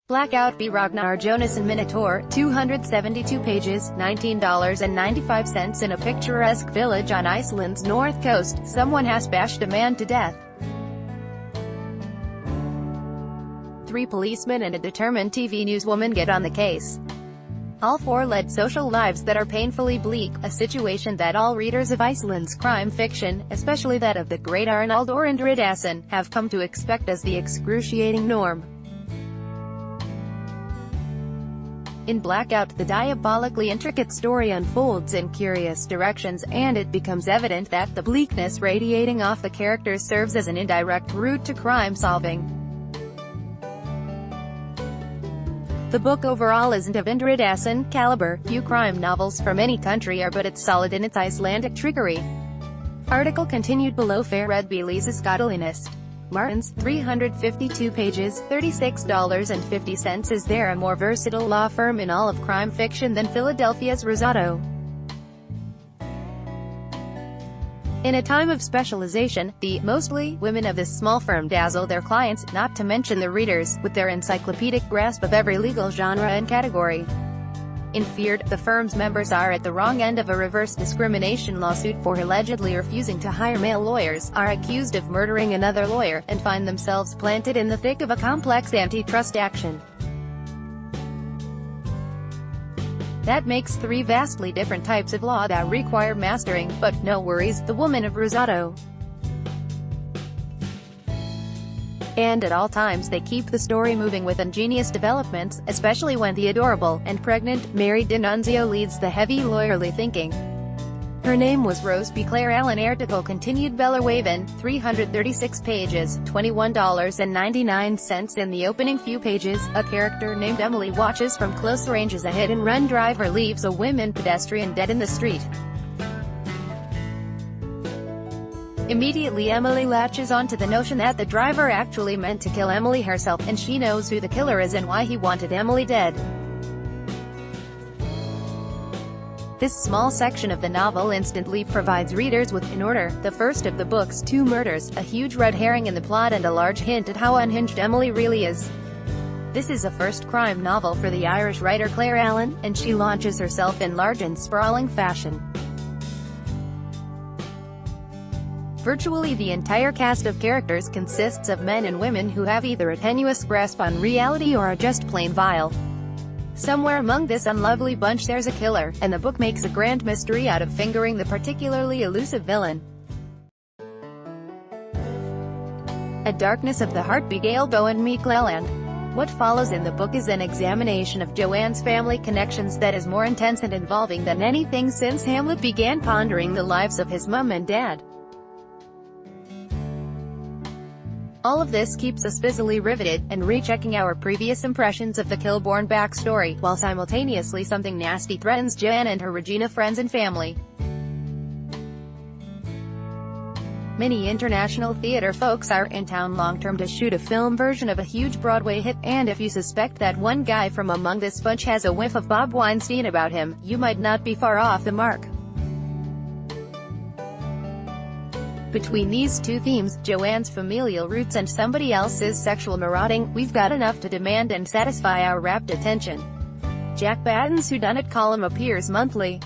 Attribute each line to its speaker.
Speaker 1: Blackout v. Ragnar Jonas and Minotaur, 272 pages, $19.95. In a picturesque village on Iceland's north coast, someone has bashed a man to death. 3 policemen and a determined TV newswoman get on the case. All 4 led social lives that are painfully bleak, a situation that all readers of Iceland's crime fiction, especially that of the great Arnaldur Indridason, have come to expect as the excruciating norm. In Blackout, the diabolically intricate story unfolds in curious directions, and it becomes evident that the bleakness radiating off the characters serves as an indirect route to crime-solving. The book overall isn't of Indridason caliber. Few crime novels from any country are, but it's solid in its Icelandic trickery. Article continued below. Fair read Belize Skadalinist. Martins, 352 pages, $36.50. Is there a more versatile law firm in all of crime fiction than Philadelphia's Rosato? In a time of specialization, the mostly women of this small firm dazzle their clients, not to mention the readers, with their encyclopedic grasp of every legal genre and category. In Feared, the firm's members are at the wrong end of a reverse discrimination lawsuit for allegedly refusing to hire male lawyers, are accused of murdering another lawyer, and find themselves planted in the thick of a complex antitrust action. That makes 3 vastly different types of law that require mastering, but no worries, the woman of Rosato. And at all times they keep the story moving with ingenious developments, especially when the adorable, and pregnant, Mary D'Annunzio leads the heavy lawyerly thinking. Her name was Rose B. Claire Allen. Article continued. Bellerwaven, 336 pages, $21.99. In the opening few pages, a character named Emily watches from close range as a hit-and-run driver leaves a woman pedestrian dead in the street. Immediately Emily latches onto the notion that the driver actually meant to kill Emily herself, and she knows who the killer is and why he wanted Emily dead. This small section of the novel instantly provides readers with, in order, the first of the book's 2 murders, a huge red herring in the plot and a large hint at how unhinged Emily really is. This is a first crime novel for the Irish writer Claire Allen, and she launches herself in large and sprawling fashion. Virtually the entire cast of characters consists of men and women who have either a tenuous grasp on reality or are just plain vile. Somewhere among this unlovely bunch there's a killer, and the book makes a grand mystery out of fingering the particularly elusive villain. A Darkness of the Heart by Gail Bowen McClelland. What follows in the book is an examination of Joanne's family connections that is more intense and involving than anything since Hamlet began pondering the lives of his mum and dad. All of this keeps us busily riveted, and rechecking our previous impressions of the Kilbourne backstory, while simultaneously something nasty threatens Joanne and her Regina friends and family. Many international theater folks are in town long-term to shoot a film version of a huge Broadway hit, and if you suspect that one guy from among this bunch has a whiff of Bob Weinstein about him, you might not be far off the mark. Between these 2 themes, Joanne's familial roots and somebody else's sexual marauding, we've got enough to demand and satisfy our rapt attention. Jack Batten's whodunit column appears monthly.